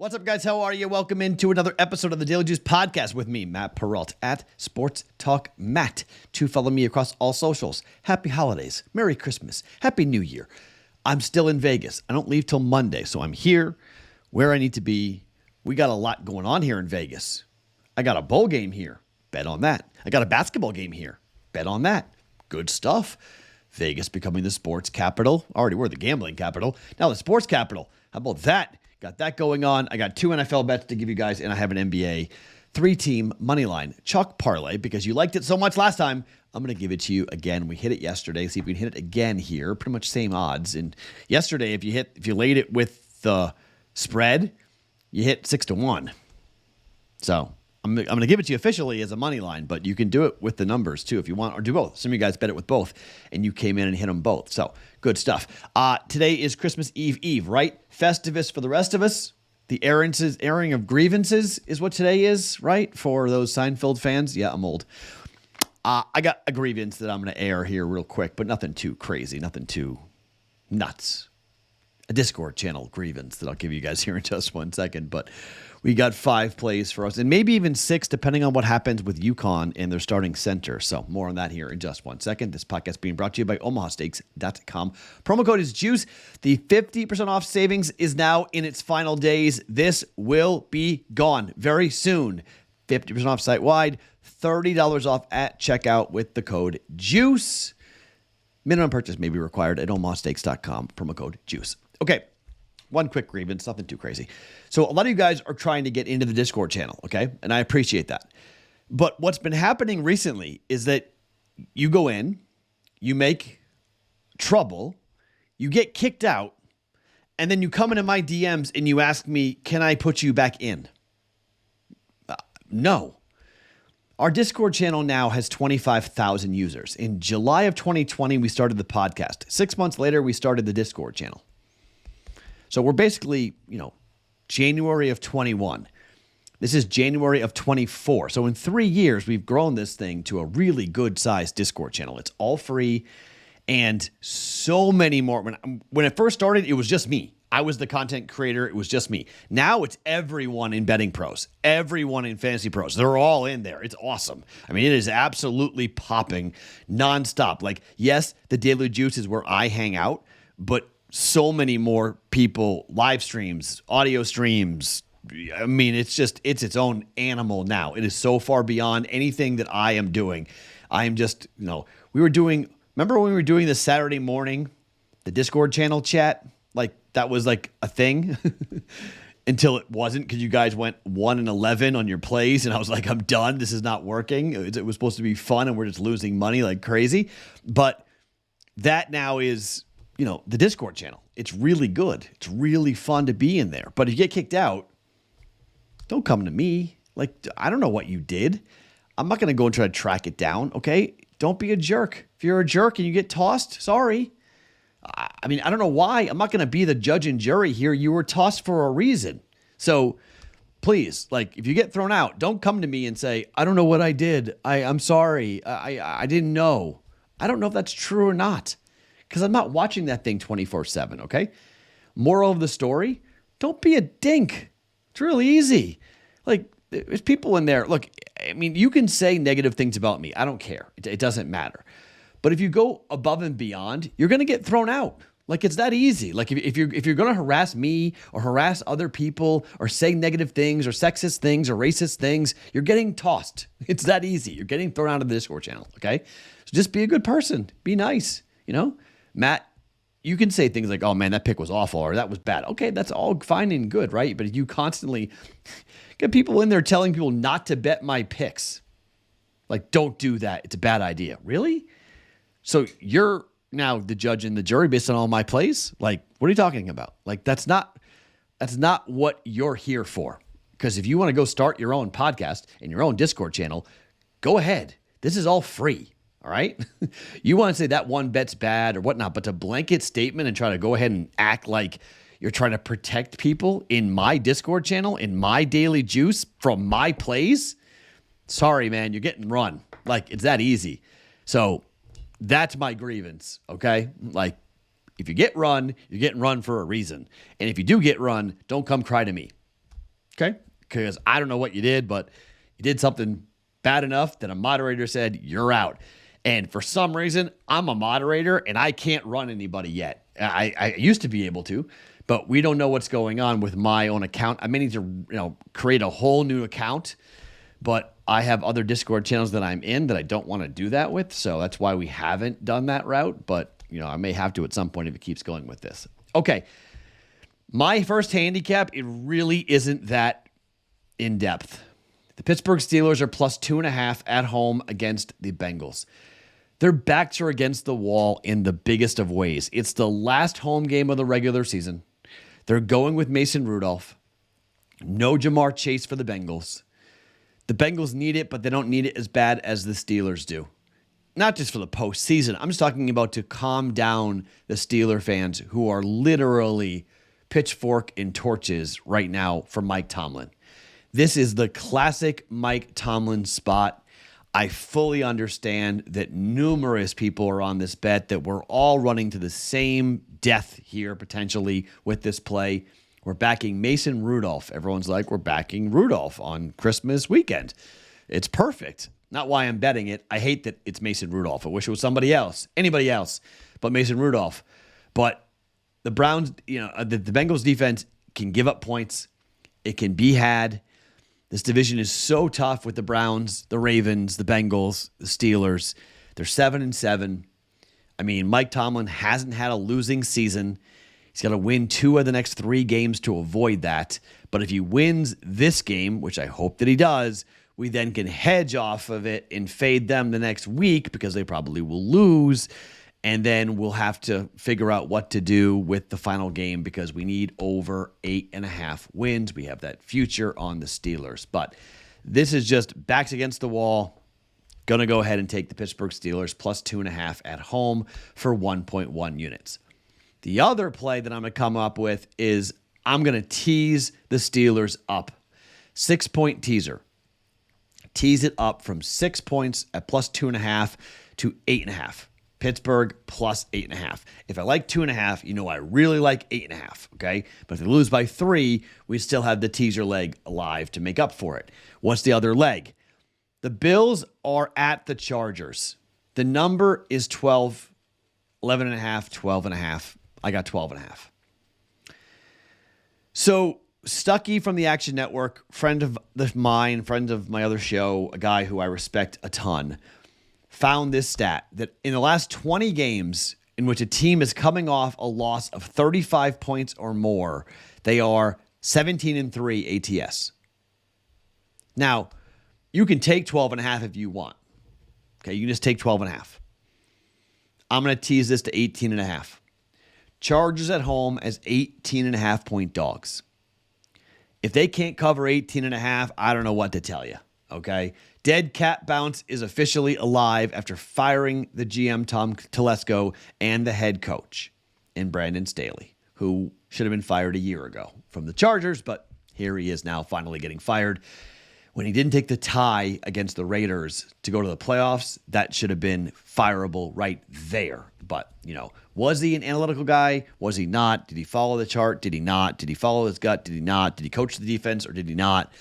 What's up, guys? How are you? Welcome into another episode of the Daily Juice Podcast with me, Matt Perrault, at Sports Talk Matt. To follow me across all socials. Happy holidays. Merry Christmas. Happy New Year. I'm still in Vegas. I don't leave till Monday, so I'm here where I need to be. We got a lot going on here in Vegas. I got a bowl game here. Bet on that. I got a basketball game here. Bet on that. Good stuff. Vegas becoming the sports capital. Already we're the gambling capital. Now the sports capital. How about that? Got that going on. I got 2 NFL bets to give you guys, and I have an NBA 3-team money line chalk parlay because you liked it so much last time. I'm going to give it to you again. We hit it yesterday. See if we can hit it again here. Pretty much same odds. And yesterday, if you laid it with the spread, you hit 6-1. So I'm going to give it to you officially as a money line, but you can do it with the numbers too if you want, or do both. Some of you guys bet it with both, and you came in and hit them both. So good stuff. Today is Christmas Eve, right? Festivus for the rest of us. The airing of grievances is what today is, right? For those Seinfeld fans. Yeah, I'm old. I got a grievance that I'm going to air here real quick, but nothing too crazy, nothing too nuts. A Discord channel grievance that I'll give you guys here in just 1 second, but we got 5 plays for us, and maybe even 6, depending on what happens with UConn and their starting center. So more on that here in just 1 second. This podcast being brought to you by omahasteaks.com. Promo code is JUICE. The 50% off savings is now in its final days. This will be gone very soon. 50% off site-wide, $30 off at checkout with the code JUICE. Minimum purchase may be required at omahasteaks.com. Promo code JUICE. Okay. One quick grievance, nothing too crazy. So a lot of you guys are trying to get into the Discord channel, okay? And I appreciate that. But what's been happening recently is that you go in, you make trouble, you get kicked out, and then you come into my DMs and you ask me, can I put you back in? No. Our Discord channel now has 25,000 users. In July of 2020, we started the podcast. 6 months later, we started the Discord channel. So we're basically, January of 21. This is January of 24. So in 3 years, we've grown this thing to a really good-sized Discord channel. It's all free and so many more. When it first started, it was just me. I was the content creator. It was just me. Now it's everyone in betting pros, everyone in fantasy pros. They're all in there. It's awesome. I mean, it is absolutely popping nonstop. Like, yes, the Daily Juice is where I hang out, but so many more people, live streams, audio streams. I mean, it's its own animal now. It is so far beyond anything that I am doing. I am just, remember when we were doing the Saturday morning, the Discord channel chat? Like, that was like a thing until it wasn't, because you guys went 1-11 on your plays, and I was like, I'm done. This is not working. It was supposed to be fun, and we're just losing money like crazy. But that now is, the Discord channel. It's really good. It's really fun to be in there. But if you get kicked out, don't come to me. Like, I don't know what you did. I'm not going to go and try to track it down, okay? Don't be a jerk. If you're a jerk and you get tossed, sorry. I mean, I don't know why. I'm not going to be the judge and jury here. You were tossed for a reason. So please, if you get thrown out, don't come to me and say, I don't know what I did. I'm sorry. I didn't know. I don't know if that's true or not, because I'm not watching that thing 24/7, okay? Moral of the story, don't be a dink. It's really easy. There's people in there. Look, I mean, you can say negative things about me. I don't care. It doesn't matter. But if you go above and beyond, you're going to get thrown out. It's that easy. If you're going to harass me or harass other people or say negative things or sexist things or racist things, you're getting tossed. It's that easy. You're getting thrown out of the Discord channel, okay? So just be a good person. Be nice, Matt, you can say things like, oh man, that pick was awful, or that was bad. Okay, that's all fine and good, right? But if you constantly get people in there telling people not to bet my picks, don't do that. It's a bad idea. Really? So you're now the judge and the jury based on all my plays? What are you talking about? That's not what you're here for. Because if you want to go start your own podcast and your own Discord channel, go ahead. This is all free. All right. You want to say that one bet's bad or whatnot, but to blanket statement and try to go ahead and act like you're trying to protect people in my Discord channel, in my Daily Juice from my plays. Sorry, man, you're getting run. It's that easy. So that's my grievance. Okay. If you get run, you're getting run for a reason. And if you do get run, don't come cry to me. Okay? Because I don't know what you did, but you did something bad enough that a moderator said, you're out. And for some reason, I'm a moderator and I can't run anybody yet. I used to be able to, but we don't know what's going on with my own account. I may need to, create a whole new account, but I have other Discord channels that I'm in that I don't want to do that with. So that's why we haven't done that route. But, I may have to at some point if it keeps going with this. Okay. My first handicap, it really isn't that in depth. The Pittsburgh Steelers are plus 2.5 at home against the Bengals. Their backs are against the wall in the biggest of ways. It's the last home game of the regular season. They're going with Mason Rudolph. No Jamar Chase for the Bengals. The Bengals need it, but they don't need it as bad as the Steelers do. Not just for the postseason. I'm just talking about to calm down the Steeler fans who are literally pitchfork and torches right now for Mike Tomlin. This is the classic Mike Tomlin spot. I fully understand that numerous people are on this bet, that we're all running to the same death here potentially with this play. We're backing Mason Rudolph. Everyone's like, we're backing Rudolph on Christmas weekend. It's perfect. Not why I'm betting it. I hate that it's Mason Rudolph. I wish it was somebody else, anybody else, but Mason Rudolph. But the Browns, the Bengals defense can give up points. It can be had. This division is so tough with the Browns, the Ravens, the Bengals, the Steelers. They're 7-7. I mean, Mike Tomlin hasn't had a losing season. He's got to win 2 of the next 3 games to avoid that. But if he wins this game, which I hope that he does, we then can hedge off of it and fade them the next week because they probably will lose. And then we'll have to figure out what to do with the final game because we need over 8.5 wins. We have that future on the Steelers. But this is just backs against the wall. Going to go ahead and take the Pittsburgh Steelers plus 2.5 at home for 1.1 units. The other play that I'm going to come up with is I'm going to tease the Steelers up. 6-point teaser. Tease it up from 6 points at plus 2.5 to 8.5. Pittsburgh plus 8.5. If I like 2.5, I really like 8.5. Okay. But if they lose by 3, we still have the teaser leg alive to make up for it. What's the other leg? The Bills are at the Chargers. The number is 12, 11.5, 12.5. I got 12.5. So Stuckey from the Action Network, friend of mine, friend of my other show, a guy who I respect a ton, found this stat that in the last 20 games in which a team is coming off a loss of 35 points or more, they are 17-3 ATS. Now, you can take 12.5 if you want. Okay, you can just take 12.5. I'm going to tease this to 18.5. Chargers at home as 18.5 point dogs. If they can't cover 18.5, I don't know what to tell you. Okay. Dead cat bounce is officially alive after firing the GM Tom Telesco and the head coach in Brandon Staley, who should have been fired a year ago from the Chargers, but here he is now finally getting fired. When he didn't take the tie against the Raiders to go to the playoffs, that should have been fireable right there. But, was he an analytical guy? Was he not? Did he follow the chart? Did he not? Did he follow his gut? Did he not? Did he coach the defense or did he not?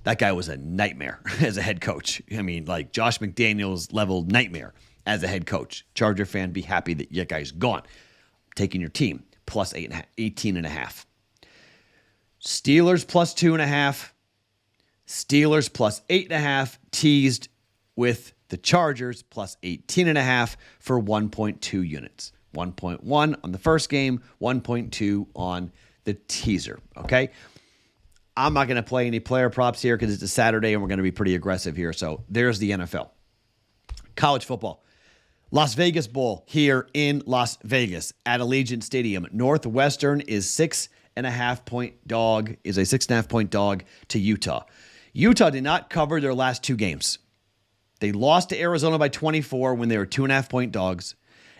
That guy was a nightmare as a head coach. I mean, like Josh McDaniels level nightmare as a head coach. Charger fan, be happy that that guy's gone. Taking your team plus 18.5. Steelers plus 2.5. Steelers plus 8.5 teased with the Chargers plus 18.5 for 1.2 units. 1.1 on the first game, 1.2 on the teaser. Okay. I'm not going to play any player props here because it's a Saturday and we're going to be pretty aggressive here. So there's the NFL. College football. Las Vegas Bowl here in Las Vegas at Allegiant Stadium. Northwestern is a 6.5 point dog to Utah. Utah did not cover their last 2 games. They lost to Arizona by 24 when they were 2.5 point dogs,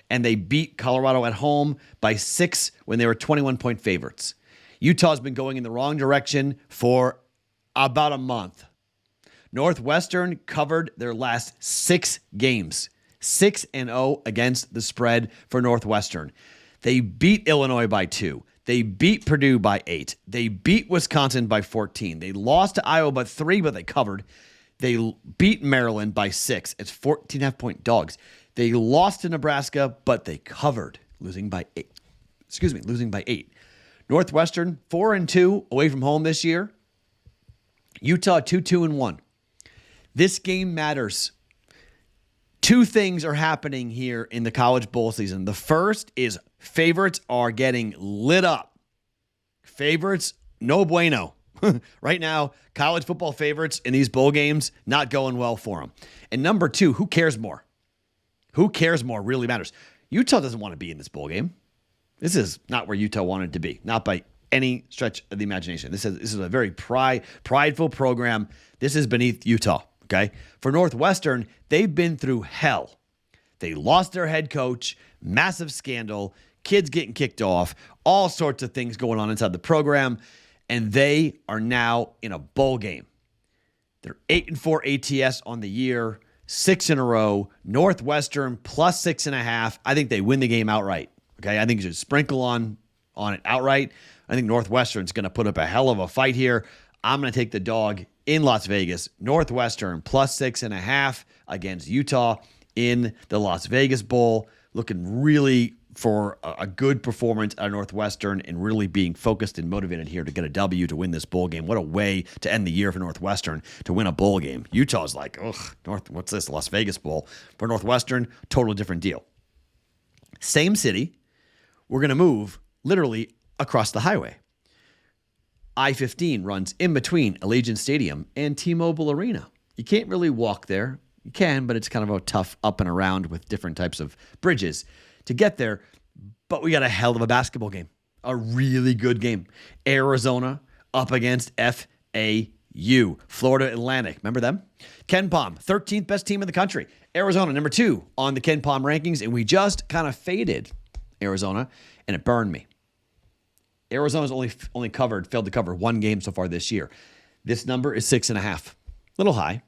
and they beat Colorado at home by 6 when they were 21 point favorites. Utah's been going in the wrong direction for about a month. Northwestern covered their last 6 games. 6-0 against the spread for Northwestern. They beat Illinois by 2. They beat Purdue by 8. They beat Wisconsin by 14. They lost to Iowa by 3, but they covered. They beat Maryland by 6. It's 14.5-point dogs. They lost to Nebraska, but they covered, losing by 8. Losing by 8. Northwestern 4-2 away from home this year. Utah 2-1. This game matters. Two things are happening here in the college bowl season. The first is favorites are getting lit up. Favorites, no bueno. Right now, college football favorites in these bowl games, not going well for them. And number two, who cares more? Who cares more really matters. Utah doesn't want to be in this bowl game. This is not where Utah wanted to be, not by any stretch of the imagination. This is a very prideful program. This is beneath Utah, okay? For Northwestern, they've been through hell. They lost their head coach, massive scandal, kids getting kicked off, all sorts of things going on inside the program, and they are now in a bowl game. They're 8-4 ATS on the year, 6 in a row. Northwestern plus 6.5. I think they win the game outright. Okay, I think you should sprinkle on it outright. I think Northwestern's going to put up a hell of a fight here. I'm going to take the dog in Las Vegas. Northwestern plus 6.5 against Utah in the Las Vegas Bowl. Looking really for a good performance at Northwestern and really being focused and motivated here to get a W to win this bowl game. What a way to end the year for Northwestern to win a bowl game. Utah's like, what's this, Las Vegas Bowl? For Northwestern, totally different deal. Same city. We're going to move literally across the highway. I-15 runs in between Allegiant Stadium and T-Mobile Arena. You can't really walk there. You can, but it's kind of a tough up and around with different types of bridges to get there. But we got a hell of a basketball game. A really good game. Arizona up against FAU. Florida Atlantic. Remember them? Ken Pom, 13th best team in the country. Arizona, number 2 on the Ken Pom rankings. And we just kind of faded Arizona, and it burned me. Arizona's failed to cover one game so far this year. This number is 6.5. Little high,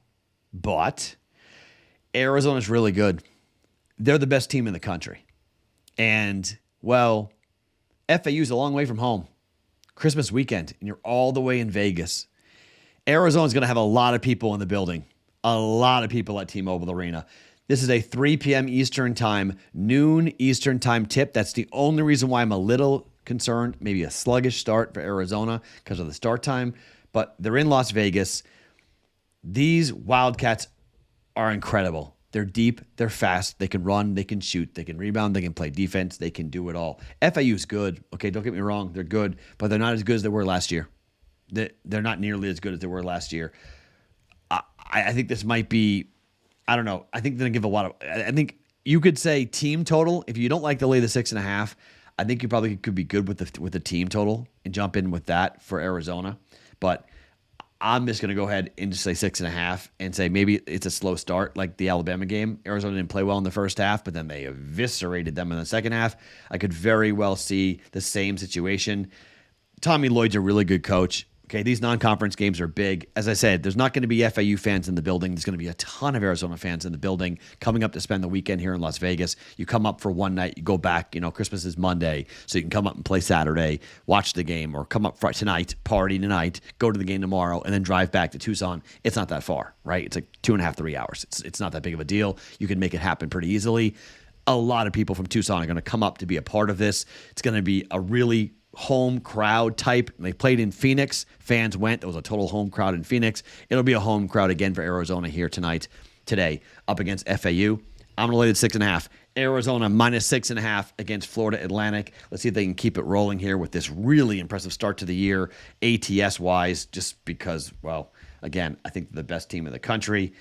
but Arizona's really good. They're the best team in the country. And, well, FAU's a long way from home. Christmas weekend, and you're all the way in Vegas. Arizona's going to have a lot of people in the building. A lot of people at T-Mobile Arena. This is a 3 p.m. Eastern time, noon Eastern time tip. That's the only reason why I'm a little concerned. Maybe a sluggish start for Arizona because of the start time. But they're in Las Vegas. These Wildcats are incredible. They're deep. They're fast. They can run. They can shoot. They can rebound. They can play defense. They can do it all. FAU's good. Okay, don't get me wrong. They're good. But they're not as good as they were last year. They're not nearly as good as they were last year. I think this might be... I don't know. I think they're going to give a lot of... I think you could say team total. If you don't like to lay the 6.5, I think you probably could be good with the team total and jump in with that for Arizona. But I'm just going to go ahead and just say 6.5 and say maybe it's a slow start like the Alabama game. Arizona didn't play well in the first half, but then they eviscerated them in the second half. I could very well see the same situation. Tommy Lloyd's a really good coach. Okay, these non-conference games are big. As I said, there's not going to be FAU fans in the building. There's going to be a ton of Arizona fans in the building coming up to spend the weekend here in Las Vegas. You come up for one night, you go back. Christmas is Monday, so you can come up and play Saturday, watch the game, or come up tonight, party tonight, go to the game tomorrow, and then drive back to Tucson. It's not that far, right? It's like 2.5, 3 hours. It's not that big of a deal. You can make it happen pretty easily. A lot of people from Tucson are going to come up to be a part of this. It's going to be a really home crowd type. They played in Phoenix. Fans went. There was a total home crowd in Phoenix. It'll be a home crowd again for Arizona here today, up against FAU. I'm going to lay it 6.5. Arizona minus 6.5 against Florida Atlantic. Let's see if they can keep it rolling here with this really impressive start to the year, ATS-wise, just because, well, again, I think they're the best team in the country.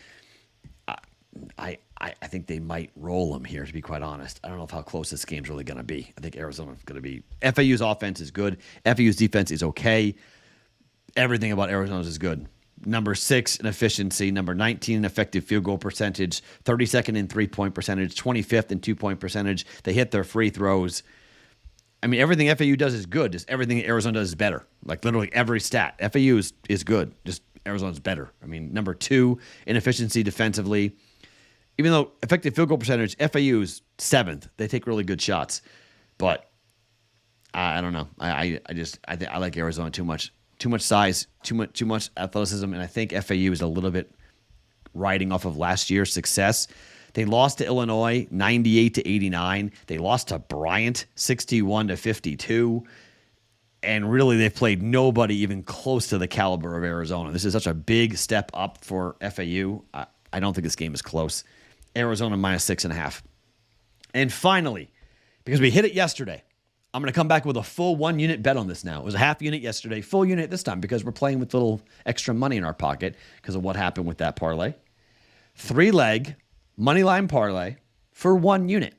I think they might roll them here, to be quite honest. I don't know how close this game's really going to be. I think Arizona's going to be... FAU's offense is good. FAU's defense is okay. Everything about Arizona's is good. Number 6 in efficiency, number 19 in effective field goal percentage, 32nd in three-point percentage, 25th in two-point percentage. They hit their free throws. I mean, everything FAU does is good. Just everything Arizona does is better. Like literally every stat. FAU is good. Just Arizona's better. I mean, number 2 in efficiency defensively. Even though effective field goal percentage, FAU is 7th. They take really good shots. But I don't know. I like Arizona too much. Too much size, too much athleticism, and I think FAU is a little bit riding off of last year's success. They lost to Illinois 98-89. They lost to Bryant 61-52. And really, they've played nobody even close to the caliber of Arizona. This is such a big step up for FAU. I don't think this game is close. Arizona -6.5. And finally, because we hit it yesterday, I'm going to come back with a full 1 unit bet on this now. It was a half unit yesterday, full unit this time because we're playing with a little extra money in our pocket because of what happened with that parlay. 3-leg moneyline parlay for 1 unit.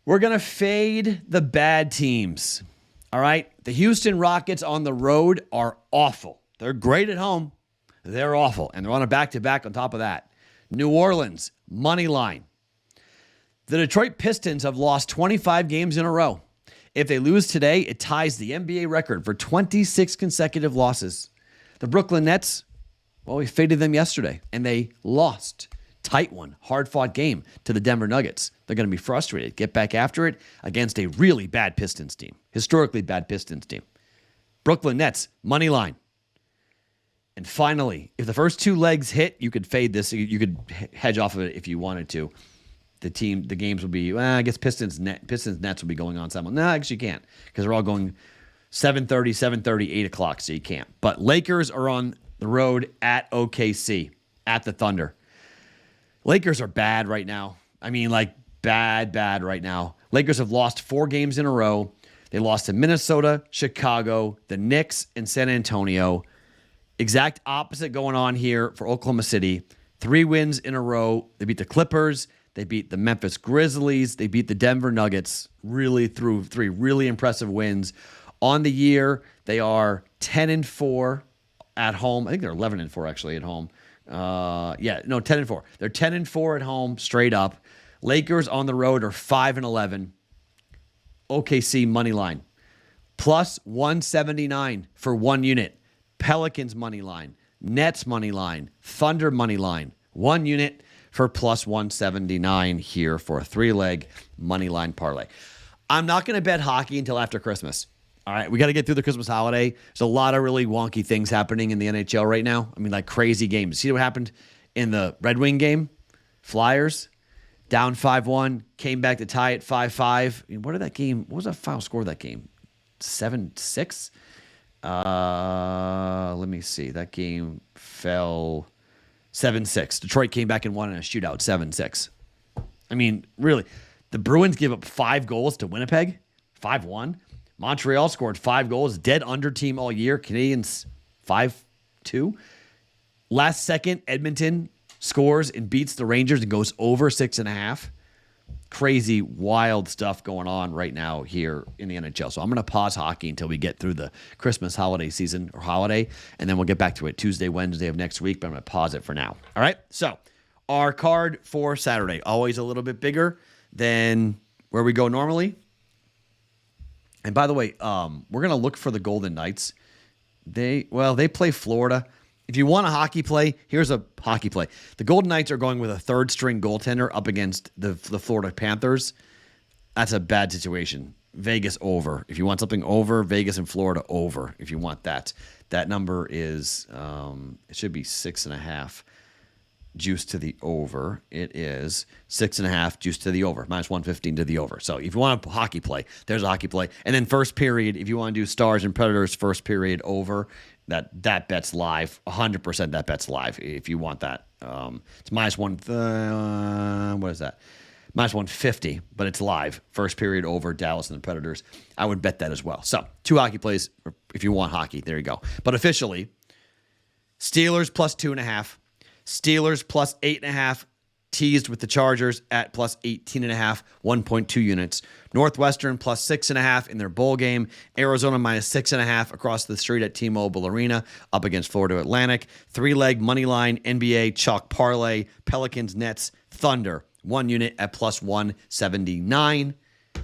We're going to fade the bad teams. All right? The Houston Rockets on the road are awful. They're great at home. They're awful. And they're on a back-to-back on top of that. New Orleans, money line. The Detroit Pistons have lost 25 games in a row. If they lose today, it ties the NBA record for 26 consecutive losses. The Brooklyn Nets, well, we faded them yesterday, and they lost. Tight one, hard-fought game to the Denver Nuggets. They're going to be frustrated. Get back after it against a really bad Pistons team. Historically bad Pistons team. Brooklyn Nets, money line. And finally, if the first 2 legs hit, you could fade this. You could hedge off of it if you wanted to. The games will be, I guess Pistons Nets will be going on somewhere. No, actually you can't because they're all going 7:30, 8 o'clock, so you can't. But Lakers are on the road at OKC, at the Thunder. Lakers are bad right now. I mean, like bad right now. Lakers have lost 4 games in a row. They lost to Minnesota, Chicago, the Knicks, and San Antonio. Exact opposite going on here for Oklahoma City. 3 wins in a row. They beat the Clippers. They beat the Memphis Grizzlies. They beat the Denver Nuggets really through 3 really impressive wins. On the year, they are 10-4 at home. I think they're 11-4 actually at home. 10-4. They're 10-4 at home straight up. Lakers on the road are 5-11. OKC money line. Plus 179 for 1 unit. Pelicans money line. Nets money line. Thunder money line. 1 unit for plus 179 here for a 3-leg money line parlay. I'm not going to bet hockey until after Christmas. All right, we got to get through the Christmas holiday. There's a lot of really wonky things happening in the NHL right now. I mean, like crazy games. See what happened in the Red Wing game? Flyers down 5-1, came back to tie it 5-5. I mean, what was the final score of that game? 7-6? Let me see. That game fell 7-6. Detroit came back and won in a shootout 7-6. I mean, really, the Bruins give up 5 goals to Winnipeg, 5-1. Montreal scored 5 goals, dead under team all year. Canadians 5-2. Last second, Edmonton scores and beats the Rangers and goes over 6.5. Crazy, wild stuff going on right now here in the NHL. So I'm going to pause hockey until we get through the Christmas holiday season or holiday, and then we'll get back to it Tuesday, Wednesday of next week, but I'm going to pause it for now. All right? So our card for Saturday, always a little bit bigger than where we go normally. And by the way, we're going to look for the Golden Knights. They play Florida. If you want a hockey play, here's a hockey play. The Golden Knights are going with a 3rd-string goaltender up against the Florida Panthers. That's a bad situation. Vegas over. If you want something over, Vegas and Florida over. If you want that. That number is, it should be 6.5 juice to the over. It is 6.5 juice to the over. Minus 115 to the over. So if you want a hockey play, there's a hockey play. And then first period, if you want to do Stars and Predators first period over, that bet's live. 100% that bet's live if you want that. It's minus what is that? Minus 150, but it's live. First period over Dallas and the Predators. I would bet that as well. So 2 hockey plays if you want hockey. There you go. But officially, Steelers plus 2.5. Steelers plus 8.5, teased with the Chargers at plus 18.5, 1.2 units. Northwestern plus 6.5 in their bowl game. Arizona minus 6.5 across the street at T-Mobile Arena up against Florida Atlantic. 3-leg money line, NBA chalk parlay, Pelicans, Nets, Thunder. 1 unit at plus 179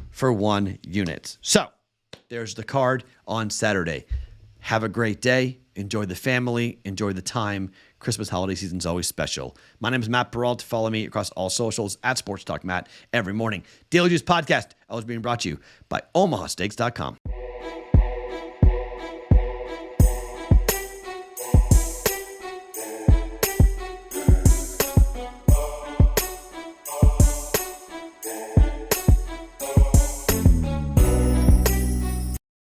for 1 unit. So there's the card on Saturday. Have a great day. enjoy the family, enjoy the time. Christmas holiday season is always special. My name is Matt Perrault. Follow me across all socials at Sports Talk Matt every morning. Daily Juice Podcast, always being brought to you by OmahaSteaks.com.